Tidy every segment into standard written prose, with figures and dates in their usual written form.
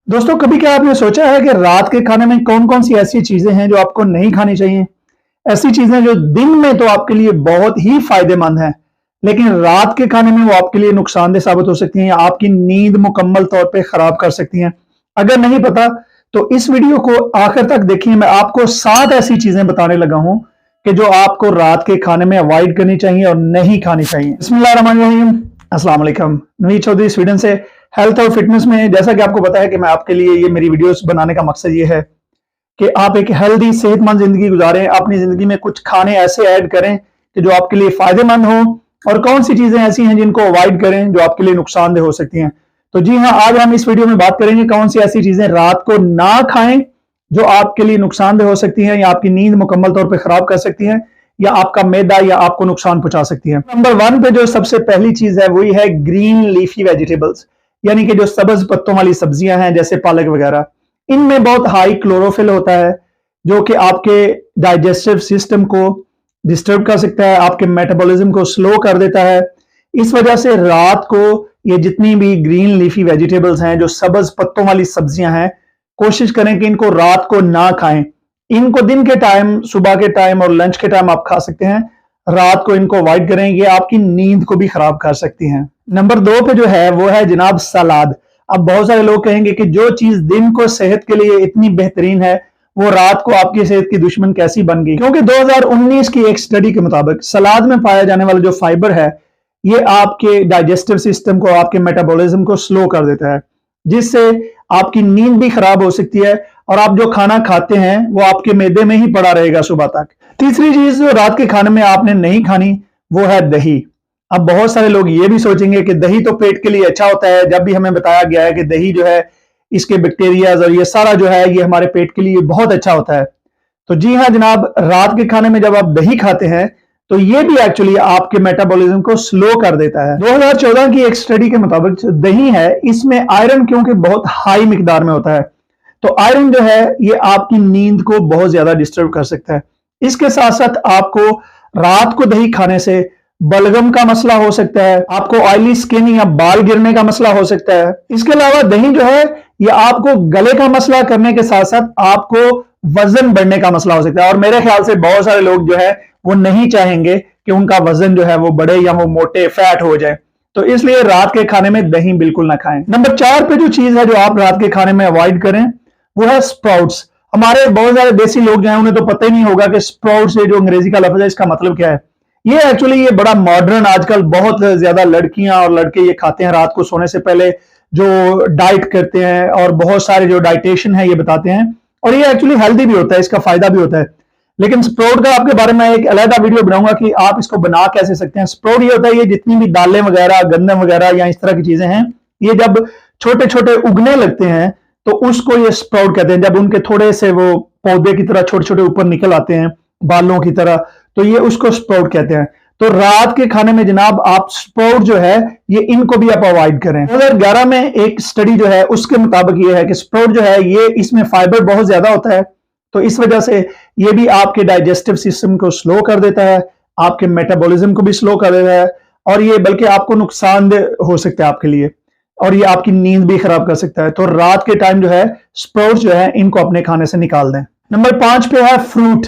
दोस्तों, कभी क्या आपने सोचा है कि रात के खाने में कौन-कौन सी ऐसी चीजें हैं जो आपको नहीं खानी चाहिए? ऐसी चीजें जो दिन में तो आपके लिए बहुत ही फायदेमंद हैं, लेकिन रात के खाने में वो आपके लिए नुकसानदेह साबित हो सकती हैं या आपकी नींद मुकम्मल तौर पे खराब कर सकती हैं। अगर नहीं पता तो इस वीडियो को आखिर तक देखिए। मैं आपको 7 ऐसी चीजें बताने लगा हूं कि जो आपको रात के खाने में अवॉइड करनी चाहिए और नहीं खानी चाहिए। बिस्मिल्लाहिर्रहमानिर्रहीम। अस्सलाम वालेकुम। नवीद चौधरी स्वीडन से। हेल्थ और फिटनेस में जैसा कि आपको पता है कि मैं आपके लिए ये मेरी वीडियोस बनाने का मकसद ये है कि आप एक हेल्दी सेहतमंद जिंदगी गुजारें, अपनी जिंदगी में कुछ खाने ऐसे ऐड करें कि जो आपके लिए फायदेमंद हो, और कौन सी चीजें ऐसी हैं जिनको अवॉइड करें जो आपके लिए नुकसानदेह हो सकती हैं। तो जी हाँ, आज हम इस वीडियो में बात करेंगे कौन सी ऐसी चीजें रात को ना खाएं जो आपके लिए नुकसानदेह हो सकती हैं या आपकी नींद मुकम्मल तौर पर खराब कर सकती हैं या आपका मैदा या आपको नुकसान पहुंचा सकती है। नंबर 1 पे जो सबसे पहली चीज है वही है ग्रीन लीफी वेजिटेबल्स, यानी कि जो सब्ज पत्तों वाली सब्जियां हैं जैसे पालक वगैरह। इनमें बहुत हाई क्लोरोफिल होता है जो कि आपके डाइजेस्टिव सिस्टम को डिस्टर्ब कर सकता है, आपके मेटाबॉलिज्म को स्लो कर देता है। इस वजह से रात को ये जितनी भी ग्रीन लीफी वेजिटेबल्स हैं, जो सब्ज पत्तों वाली सब्जियां हैं, कोशिश करें कि इनको रात को ना खाएं। इनको दिन के टाइम, सुबह के टाइम और लंच के टाइम आप खा सकते हैं, रात को इनको अवॉइड करें, ये आपकी नींद को भी खराब कर सकती हैं। नंबर 2 पे जो है वो है जनाब सलाद। अब बहुत सारे लोग कहेंगे कि जो चीज दिन को सेहत के लिए इतनी बेहतरीन है वो रात को आपकी सेहत की दुश्मन कैसी बन गई? क्योंकि 2019 की एक स्टडी के मुताबिक सलाद में पाया जाने वाला जो फाइबर है ये आपके डाइजेस्टिव सिस्टम को, आपके मेटाबॉलिज्म को स्लो कर देता है, जिससे आपकी नींद भी खराब हो सकती है और आप जो खाना खाते हैं वो आपके मैदे में ही पड़ा रहेगा सुबह तक। तीसरी चीज जो रात के खाने में आपने नहीं खानी वो है दही। अब बहुत सारे लोग ये भी सोचेंगे कि दही तो पेट के लिए अच्छा होता है, जब भी हमें बताया गया है कि दही जो है इसके बैक्टीरियाज और ये सारा जो है ये हमारे पेट के लिए बहुत अच्छा होता है। तो जी हाँ जनाब, रात के खाने में जब आप दही खाते हैं तो ये भी एक्चुअली आपके मेटाबॉलिज्म को स्लो कर देता है। 2014 की एक स्टडी के मुताबिक दही है इसमें आयरन क्योंकि बहुत हाई मिकदार में होता है, तो आयरन जो है ये आपकी नींद को बहुत ज्यादा डिस्टर्ब कर सकता है। इसके साथ साथ आपको रात को दही खाने से बलगम का मसला हो सकता है, आपको ऑयली स्किन या बाल गिरने का मसला हो सकता है। इसके अलावा दही जो है ये आपको गले का मसला करने के साथ साथ आपको वजन बढ़ने का मसला हो सकता है, और मेरे ख्याल से बहुत सारे लोग जो है वो नहीं चाहेंगे कि उनका वजन जो है वो बढ़े या वो मोटे फैट हो जाए, तो इसलिए रात के खाने में दही बिल्कुल ना खाएं। नंबर 4 पे जो चीज है जो आप रात के खाने में अवॉइड करें वो है स्प्राउट्स। हमारे बहुत सारे देसी लोग जो हैं उन्हें तो पता ही नहीं होगा कि स्प्राउट्स जो अंग्रेजी का लफ्ज है इसका मतलब क्या है। ये एक्चुअली ये बड़ा मॉडर्न, आजकल बहुत ज्यादा लड़कियां और लड़के ये खाते हैं रात को सोने से पहले, जो डाइट करते हैं, और बहुत सारे जो डाइटेशियन है ये बताते हैं, और ये एक्चुअली हेल्दी भी होता है, इसका फायदा भी होता है। लेकिन स्प्राउट का आपके बारे में एक अलग वीडियो बनाऊंगा कि आप इसको बना कैसे सकते हैं। स्प्राउट ये होता है, ये जितनी भी दालें वगैरह, गंदम वगैरह या इस तरह की चीजें हैं, ये जब छोटे छोटे उगने लगते हैं तो उसको ये स्प्राउट कहते हैं। जब उनके थोड़े से वो पौधे की तरह छोटे छोटे ऊपर निकल आते हैं बालों की तरह, तो ये उसको स्प्राउट कहते हैं। तो रात के खाने में जनाब आप स्प्राउट जो है ये इनको भी आप अवॉइड करें। 2011 में एक स्टडी जो है उसके मुताबिक ये है कि स्प्राउट जो है ये इसमें फाइबर बहुत ज्यादा होता है, तो इस वजह से ये भी आपके डाइजेस्टिव सिस्टम को स्लो कर देता है, आपके मेटाबॉलिज्म को भी स्लो कर देता है, और ये बल्कि आपको नुकसानदेह हो सकता है आपके लिए, और ये आपकी नींद भी खराब कर सकता है। तो रात के टाइम जो है स्प्राउट्स जो है इनको अपने खाने से निकाल दें। नंबर 5 पे है फ्रूट।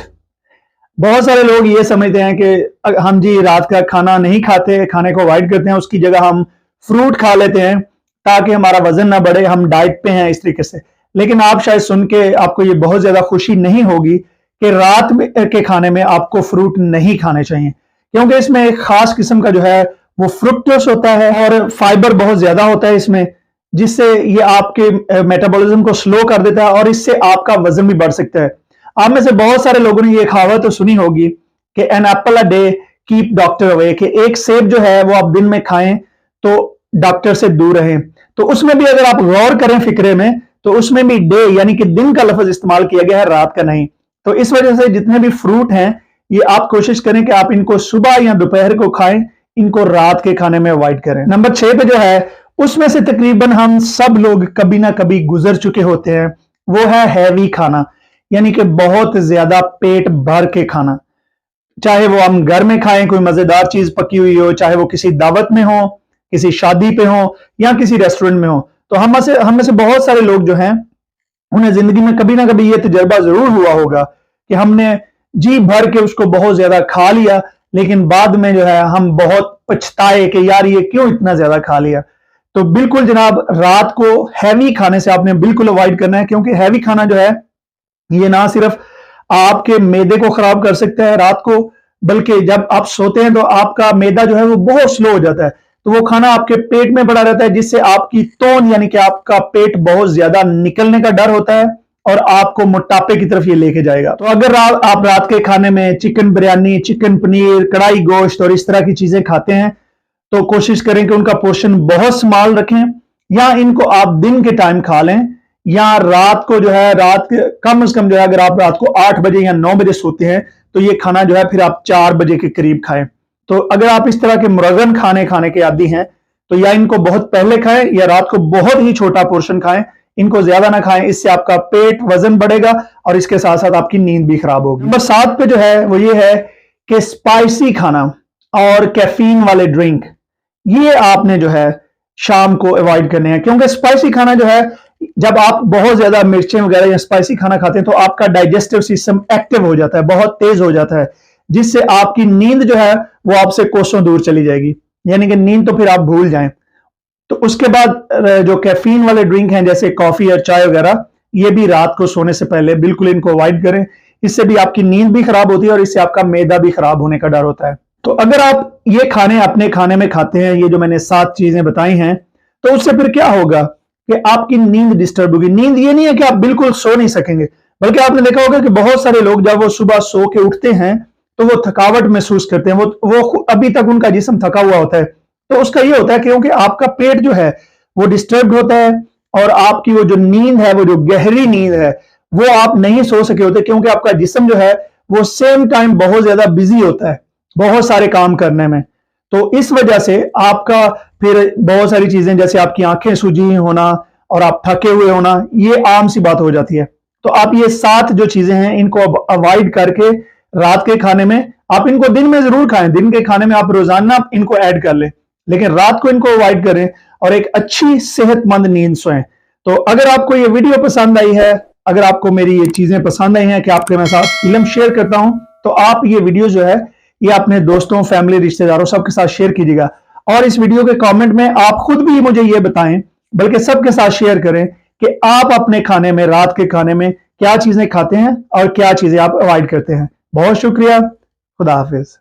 बहुत सारे लोग ये समझते हैं कि हम जी रात का खाना नहीं खाते, खाने को अवॉइड करते हैं, उसकी जगह हम फ्रूट खा लेते हैं ताकि हमारा वजन ना बढ़े, हम डाइट पे हैं इस तरीके से। लेकिन आप शायद सुन के आपको ये बहुत ज्यादा खुशी नहीं होगी कि रात में के खाने में आपको फ्रूट नहीं खाने चाहिए, क्योंकि इसमें एक खास किस्म का जो है वो फ्रुक्टोस होता है और फाइबर बहुत ज्यादा होता है इसमें, जिससे ये आपके मेटाबॉलिज्म को स्लो कर देता है और इससे आपका वजन भी बढ़ सकता है। आप में से बहुत सारे लोगों ने ये कहावत तो सुनी होगी कि an apple a day keep doctor away, कि एक सेब जो है वो आप दिन में खाएं तो डॉक्टर से दूर रहें। तो उसमें भी अगर आप गौर करें फिक्रे में, तो उसमें भी डे यानी कि दिन का लफ्ज इस्तेमाल किया गया है, रात का नहीं। तो इस वजह से जितने भी फ्रूट हैं ये आप कोशिश करें कि आप इनको सुबह या दोपहर को खाएं, इनको रात के खाने में अवॉइड करें। नंबर 6 पे जो है उसमें से तकरीबन हम सब लोग कभी ना कभी गुजर चुके होते हैं, वो है हैवी खाना, यानी कि बहुत ज्यादा पेट भर के खाना। चाहे वो हम घर में खाएं, कोई मजेदार चीज पकी हुई हो, चाहे वो किसी दावत में हो, किसी शादी पे हो या किसी रेस्टोरेंट में हो, तो हम में से बहुत सारे लोग जो हैं, उन्हें जिंदगी में कभी ना कभी ये तजर्बा जरूर हुआ होगा कि हमने जी भर के उसको बहुत ज्यादा खा लिया, लेकिन बाद में जो है हम बहुत पछताए कि यार ये क्यों इतना ज्यादा खा लिया। तो बिल्कुल जनाब, रात को हैवी खाने से आपने बिल्कुल अवॉइड करना है, क्योंकि हैवी खाना जो है ये ना सिर्फ आपके मैदे को खराब कर सकता है रात को, बल्कि जब आप सोते हैं तो आपका मैदा जो है वो बहुत स्लो हो जाता है, तो वो खाना आपके पेट में पड़ा रहता है, जिससे आपकी तोन यानी कि आपका पेट बहुत ज्यादा निकलने का डर होता है और आपको मोटापे की तरफ ये लेके जाएगा। तो अगर आप रात के खाने में चिकन बिरयानी, चिकन पनीर, कढ़ाई गोश्त और इस तरह की चीजें खाते हैं, तो कोशिश करें कि उनका पोर्शन बहुत स्मॉल रखें, या इनको आप दिन के टाइम खा लें, या रात को जो है कम से कम जो है अगर आप रात को 8 बजे या 9 बजे सोते हैं तो ये खाना जो है फिर आप 4 बजे के करीब खाएं। तो अगर आप इस तरह के मुरगन खाने के आदी हैं तो या इनको बहुत पहले खाएं या रात को बहुत ही छोटा पोर्शन खाएं, इनको ज्यादा ना खाएं, इससे आपका पेट वजन बढ़ेगा और इसके साथ साथ आपकी नींद भी खराब होगी। नंबर 7 पे जो है वो ये है कि स्पाइसी खाना और कैफीन वाले ड्रिंक, ये आपने जो है शाम को अवॉइड करने हैं, क्योंकि स्पाइसी खाना जो है, जब आप बहुत ज्यादा मिर्चें वगैरह या स्पाइसी खाना खाते हैं तो आपका डाइजेस्टिव सिस्टम एक्टिव हो जाता है, बहुत तेज हो जाता है, जिससे आपकी नींद जो है वो आपसे कोसों दूर चली जाएगी, यानी कि नींद तो फिर आप भूल जाएं। तो उसके बाद जो कैफीन वाले ड्रिंक हैं जैसे कॉफी और चाय वगैरह, ये भी रात को सोने से पहले बिल्कुल इनको अवॉइड करें, इससे भी आपकी नींद भी खराब होती है और इससे आपका मैदा भी खराब होने का डर होता है। तो अगर आप ये खाने अपने खाने में खाते हैं, ये जो मैंने 7 चीजें बताई हैं, तो उससे फिर क्या होगा कि आपकी नींद डिस्टर्ब होगी। नींद ये नहीं है कि आप बिल्कुल सो नहीं सकेंगे, बल्कि आपने देखा होगा कि बहुत सारे लोग जब वो सुबह सो के उठते हैं तो वो थकावट महसूस करते हैं, वो अभी तक उनका जिस्म थका हुआ होता है। तो उसका ये होता है क्योंकि आपका पेट जो है वो डिस्टर्ब होता है और आपकी वो जो नींद है, वो जो गहरी नींद है, वो आप नहीं सो सके होते, क्योंकि आपका जिस्म जो है वो सेम टाइम बहुत ज्यादा बिजी होता है बहुत सारे काम करने में। तो इस वजह से आपका फिर बहुत सारी चीजें जैसे आपकी आंखें सूजी होना और आप थके हुए होना, ये आम सी बात हो जाती है। तो आप ये 7 जो चीजें हैं इनको अवॉइड करके रात के खाने में, आप इनको दिन में जरूर खाएं, दिन के खाने में आप रोजाना इनको ऐड कर लें, लेकिन रात को इनको अवॉइड करें और एक अच्छी सेहतमंद नींद सोएं। तो अगर आपको ये वीडियो पसंद आई है, अगर आपको मेरी ये चीजें पसंद आई हैं कि आपके मैं साथ इल्म शेयर करता हूं, तो आप ये वीडियो जो है ये अपने दोस्तों, फैमिली, रिश्तेदारों सबके साथ शेयर कीजिएगा। और इस वीडियो के कमेंट में आप खुद भी मुझे ये बताएं, बल्कि सबके साथ शेयर करें कि आप अपने खाने में, रात के खाने में क्या चीजें खाते हैं और क्या चीजें आप अवॉइड करते हैं। बहुत शुक्रिया। खुदा हाफिज।